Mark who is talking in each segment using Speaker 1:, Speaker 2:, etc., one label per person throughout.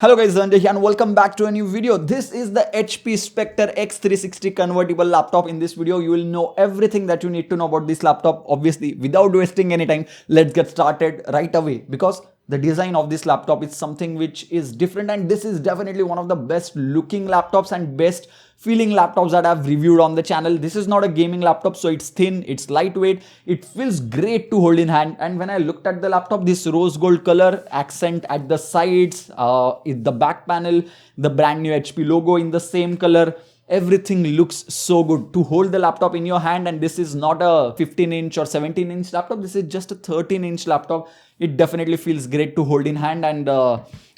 Speaker 1: Hello guys, Dhananjay here and welcome back to a new video. This is the HP Spectre X360 convertible laptop. In this video, you will know everything that you need to know about this laptop. Obviously, without wasting any time, let's get started right away because the design of this laptop is something which is different, and this is definitely one of the best looking laptops and best feeling laptops that I've reviewed on the channel. This is not a gaming laptop, so it's thin, it's lightweight, it feels great to hold in hand. And when I looked at the laptop, this rose gold color accent at the sides, in the back panel, the brand new HP logo in the same color, everything looks so good to hold the laptop in your hand. And this is not a 15-inch or 17-inch laptop, this is just a 13-inch laptop. It definitely feels great to hold in hand, and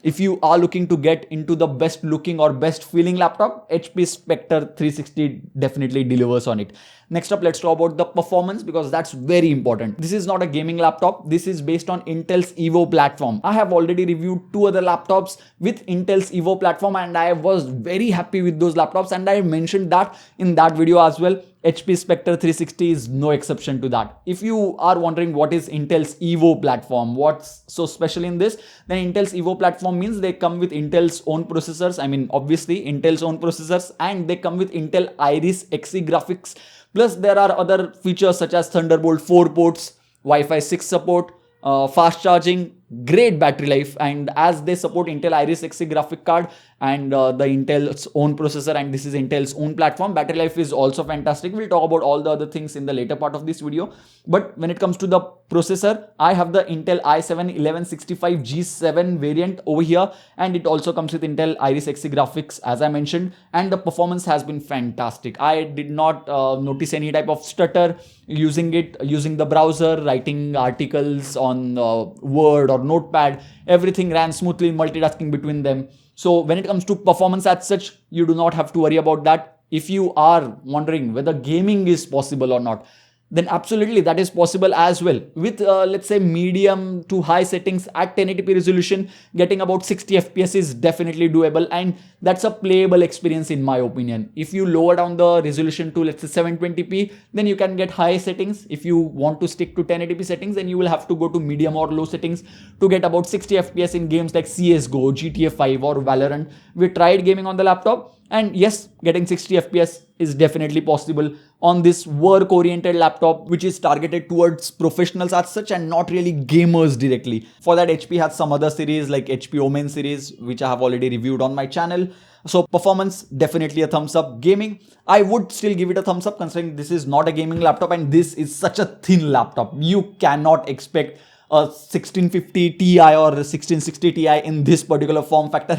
Speaker 1: if you are looking to get into the best looking or best feeling laptop, HP Spectre 360 definitely delivers on it. Next up, let's talk about the performance because that's very important. This is not a gaming laptop. This is based on Intel's Evo platform. I have already reviewed two other laptops with Intel's Evo platform and I was very happy with those laptops, and I mentioned that in that video as well. HP Spectre 360 is no exception to that. If you are wondering what is Intel's Evo platform, what's so special in this, then Intel's Evo platform means they come with Intel's own processors. I mean, obviously Intel's own processors, and they come with Intel Iris Xe graphics. Plus, there are other features such as Thunderbolt 4 ports, Wi-Fi 6 support, fast charging, great battery life, and as they support Intel Iris Xe graphic card and the Intel's own processor, and this is Intel's own platform, battery life is also fantastic. We'll talk about all the other things in the later part of this video. But when it comes to the processor, I have the Intel i7-1165G7 variant over here, and it also comes with Intel Iris Xe graphics as I mentioned, and the performance has been fantastic. I did not notice any type of stutter using the browser, writing articles on Word or Notepad. Everything ran smoothly, multitasking between them. So when it comes to performance as such, you do not have to worry about that. If you are wondering whether gaming is possible or not, then absolutely that is possible as well. With let's say medium to high settings at 1080p resolution, getting about 60 fps is definitely doable, and that's a playable experience in my opinion. If you lower down the resolution to let's say 720p, then you can get high settings. If you want to stick to 1080p settings, then you will have to go to medium or low settings to get about 60 fps in games like CSGO, GTA 5 or Valorant. We tried gaming on the laptop, and yes, getting 60 fps is definitely possible on this work oriented laptop, which is targeted towards professionals as such and not really gamers directly. For that, HP has some other series like HP Omen series, which I have already reviewed on my channel. So performance, definitely a thumbs up. Gaming, I would still give it a thumbs up considering this is not a gaming laptop and this is such a thin laptop. You cannot expect a 1650 Ti or a 1660 Ti in this particular form factor.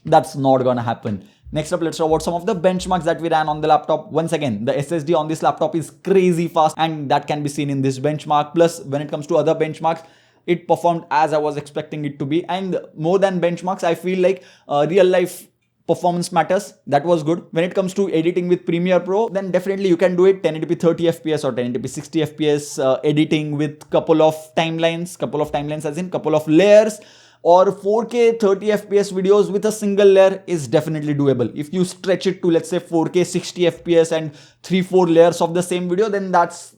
Speaker 1: That's not gonna happen. Next up, let's talk about some of the benchmarks that we ran on the laptop. Once again, the SSD on this laptop is crazy fast, and that can be seen in this benchmark. Plus, when it comes to other benchmarks, it performed as I was expecting it to be. And more than benchmarks, I feel like real life performance matters. That was good. When it comes to editing with Premiere Pro, then definitely you can do it 1080p 30 fps or 1080p 60 fps editing with couple of timelines as in couple of layers, or 4K 30 fps videos with a single layer is definitely doable. If you stretch it to let's say 4K 60 fps and 3-4 layers of the same video, then that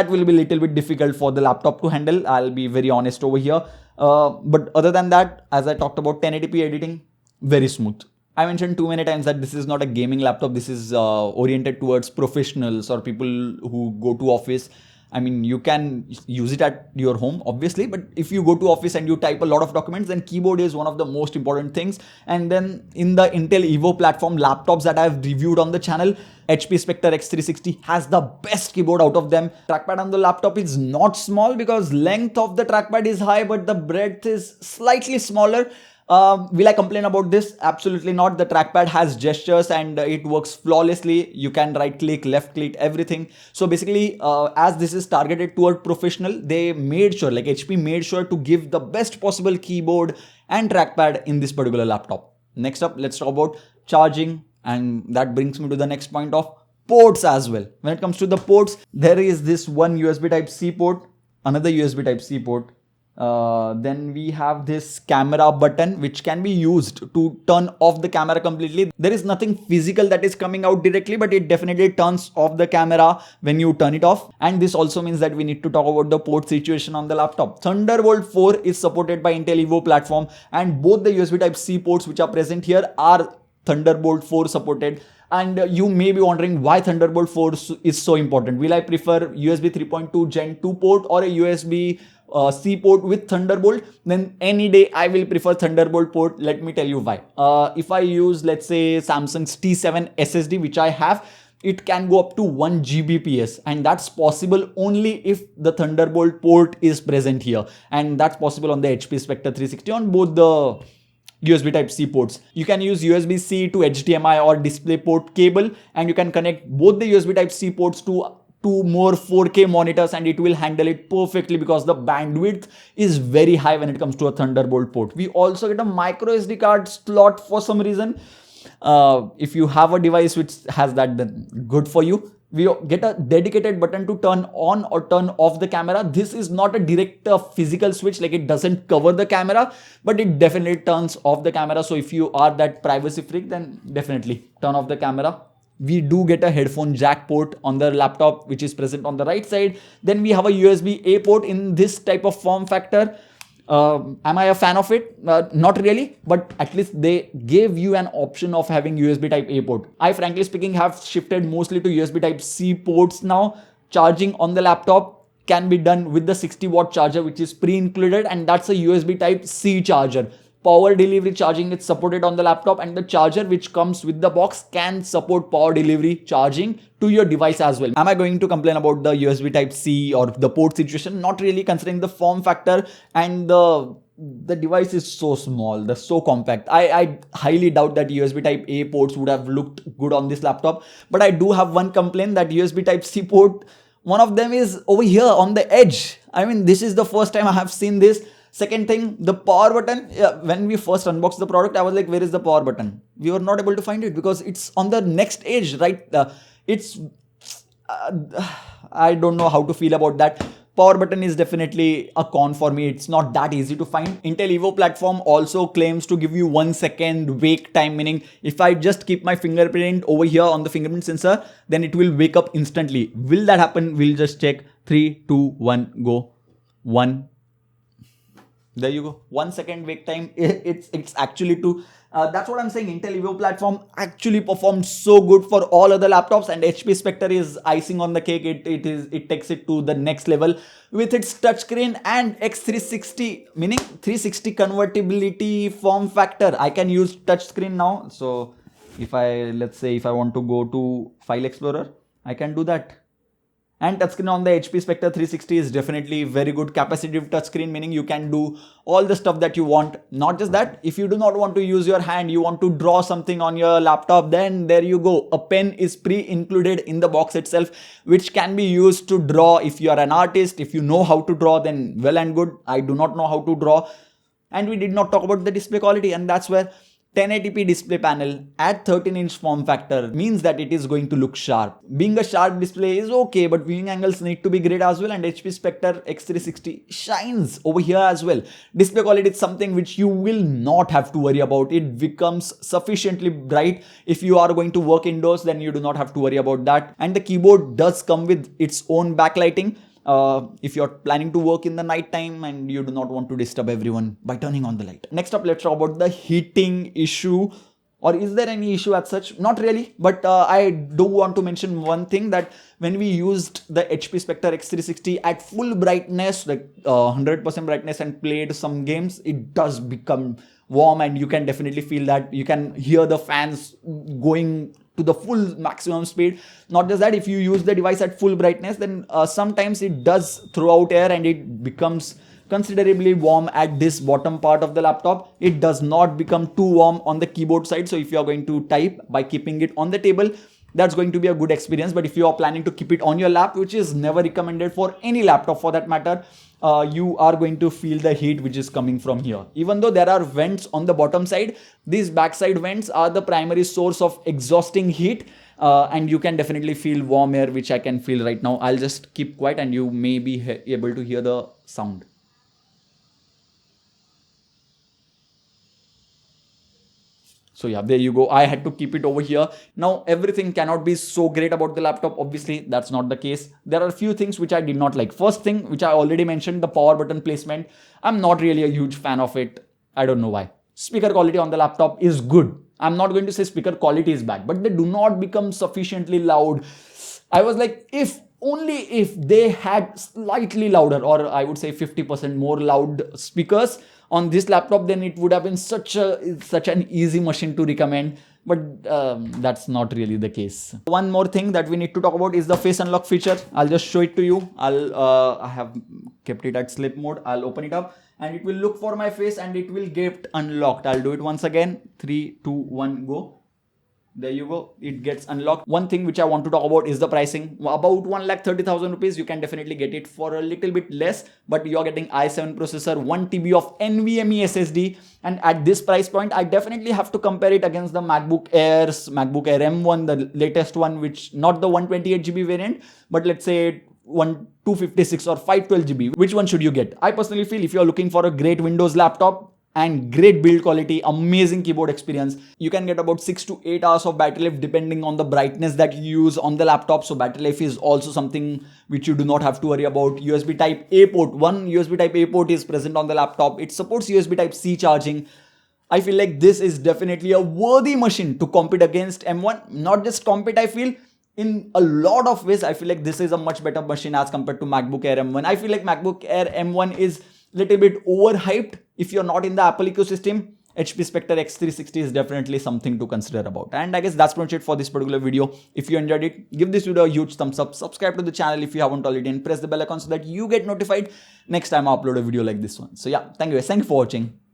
Speaker 1: will be a little bit difficult for the laptop to handle. I'll be very honest over here. But other than that, as I talked about 1080p editing, very smooth. I mentioned too many times that this is not a gaming laptop. This is oriented towards professionals or people who go to office. I mean, you can use it at your home, obviously, but if you go to office and you type a lot of documents, then keyboard is one of the most important things. And then in the Intel Evo platform laptops that I've reviewed on the channel, HP Spectre X360 has the best keyboard out of them. Trackpad on the laptop is not small because length of the trackpad is high, but the breadth is slightly smaller. Will I complain about this? Absolutely not. The trackpad has gestures and it works flawlessly. You can right click, left click, everything. So basically, as this is targeted toward professional, they made sure, like HP made sure to give the best possible keyboard and trackpad in this particular laptop. Next up, let's talk about charging, and that brings me to the next point of ports as well. When it comes to the ports, there is this one USB Type-C port, another USB Type-C port, Then we have this camera button which can be used to turn off the camera completely. There is nothing physical that is coming out directly, but it definitely turns off the camera when you turn it off. And this also means that we need to talk about the port situation on the laptop. Thunderbolt 4 is supported by Intel Evo platform, and both the USB Type-C ports which are present here are Thunderbolt 4 supported. And you may be wondering why Thunderbolt 4 is so important. Will I prefer USB 3.2 Gen 2 port or a USB C port with Thunderbolt? Then any day I will prefer Thunderbolt port. Let me tell you why. If I use, let's say, Samsung's T7 SSD, which I have, it can go up to 1 Gbps, and that's possible only if the Thunderbolt port is present here, and that's possible on the HP Spectre 360 on both the USB Type-C ports. You can use USB-C to HDMI or DisplayPort cable, and you can connect both the USB Type-C ports to more 4K monitors, and it will handle it perfectly because the bandwidth is very high when it comes to a Thunderbolt port. We also get a micro SD card slot for some reason. If you have a device which has that, then good for you. We get a dedicated button to turn on or turn off the camera. This is not a direct physical switch, like it doesn't cover the camera, but it definitely turns off the camera. So if you are that privacy freak, then definitely turn off the camera. We do get a headphone jack port on the laptop, which is present on the right side. Then we have a USB-A port in this type of form factor. Am I a fan of it? Not really, but at least they gave you an option of having USB Type-A port. I frankly speaking have shifted mostly to USB Type-C ports now. Charging on the laptop can be done with the 60-watt charger, which is pre-included, and that's a USB Type-C charger. Power delivery charging is supported on the laptop, and the charger which comes with the box can support power delivery charging to your device as well. Am I going to complain about the USB Type-C or the port situation? Not really, considering the form factor, and the device is so small, they're so compact. I highly doubt that USB Type-A ports would have looked good on this laptop. But I do have one complaint, that USB Type-C port, one of them is over here on the edge. I mean, this is the first time I have seen this. Second thing, the power button. When we first unboxed the product, I was like, where is the power button? We were not able to find it because it's on the next edge, right? I don't know how to feel about that. Power button is definitely a con for me. It's not that easy to find. Intel Evo platform also claims to give you 1 second wake time, meaning if I just keep my fingerprint over here on the fingerprint sensor, then it will wake up instantly. Will that happen? We'll just check. 3, 2, 1, go. 1. There you go. 1 second wake time. It's actually 2. That's what I'm saying. Intel Evo platform actually performed so good for all other laptops, and HP Spectre is icing on the cake. It takes it to the next level with its touchscreen and X360, meaning 360 convertibility form factor. I can use touchscreen now. So let's say if I want to go to File Explorer, I can do that. And touchscreen on the HP Spectre 360 is definitely very good capacitive touchscreen, meaning you can do all the stuff that you want. Not just that, if you do not want to use your hand, you want to draw something on your laptop, then there you go. A pen is pre-included in the box itself, which can be used to draw. If you are an artist, if you know how to draw, then well and good. I do not know how to draw. And we did not talk about the display quality, and that's where 1080p display panel at 13-inch form factor means that it is going to look sharp. Being a sharp display is okay, but viewing angles need to be great as well, and HP Spectre X360 shines over here as well. Display quality is something which you will not have to worry about. It becomes sufficiently bright. If you are going to work indoors, then you do not have to worry about that. And the keyboard does come with its own backlighting. If you're planning to work in the night time and you do not want to disturb everyone by turning on the light. Next up, let's talk about the heating issue. Or is there any issue as such? Not really, but I do want to mention one thing, that when we used the HP Spectre X360 at full brightness, like 100% brightness, and played some games, it does become warm, and you can definitely feel that. You can hear the fans going to the full maximum speed. Not just that, if you use the device at full brightness, then sometimes it does throw out air and it becomes considerably warm at this bottom part of the laptop. It does not become too warm on the keyboard side. So if you are going to type by keeping it on the table, that's going to be a good experience. But if you are planning to keep it on your lap, which is never recommended for any laptop for that matter, you are going to feel the heat which is coming from here. Even though there are vents on the bottom side, these backside vents are the primary source of exhausting heat, and you can definitely feel warm air, which I can feel right now. I'll just keep quiet and you may be able to hear the sound. So yeah, there you go. I had to keep it over here. Now, everything cannot be so great about the laptop. Obviously, that's not the case. There are a few things which I did not like. First thing, which I already mentioned, the power button placement. I'm not really a huge fan of it. I don't know why. Speaker quality on the laptop is good. I'm not going to say speaker quality is bad, but they do not become sufficiently loud. I was like, if only if they had slightly louder, or I would say 50% more loud speakers on this laptop, then it would have been such an easy machine to recommend. But that's not really the case. One more thing that we need to talk about is the face unlock feature. I'll just show it to you. I have kept it at sleep mode. I'll open it up and it will look for my face and it will get unlocked. I'll do it once again. 3, 2, 1, go. There you go, it gets unlocked. One thing which I want to talk about is the pricing. About 1,30,000 rupees, you can definitely get it for a little bit less, but you're getting i7 processor, 1 TB of NVMe SSD, and at this price point, I definitely have to compare it against the MacBook Air M1, the latest one, which not the 128 GB variant, but let's say 256 or 512 GB. Which one should you get? I personally feel if you're looking for a great Windows laptop, and great build quality, amazing keyboard experience, you can get about 6 to 8 hours of battery life depending on the brightness that you use on the laptop. So battery life is also something which you do not have to worry about. USB type A port, one USB type A port is present on the laptop. It supports USB type C charging. I feel like this is definitely a worthy machine to compete against M1. Not just compete, I feel in a lot of ways, I feel like this is a much better machine as compared to MacBook Air M1. I feel like MacBook Air M1 is little bit overhyped. If you're not in the Apple ecosystem, HP Spectre X360 is definitely something to consider about. And I guess that's pretty much it for this particular video. If you enjoyed it, give this video a huge thumbs up, subscribe to the channel if you haven't already, and press the bell icon so that you get notified next time I upload a video like this one. So yeah, thank you guys. Thank you for watching.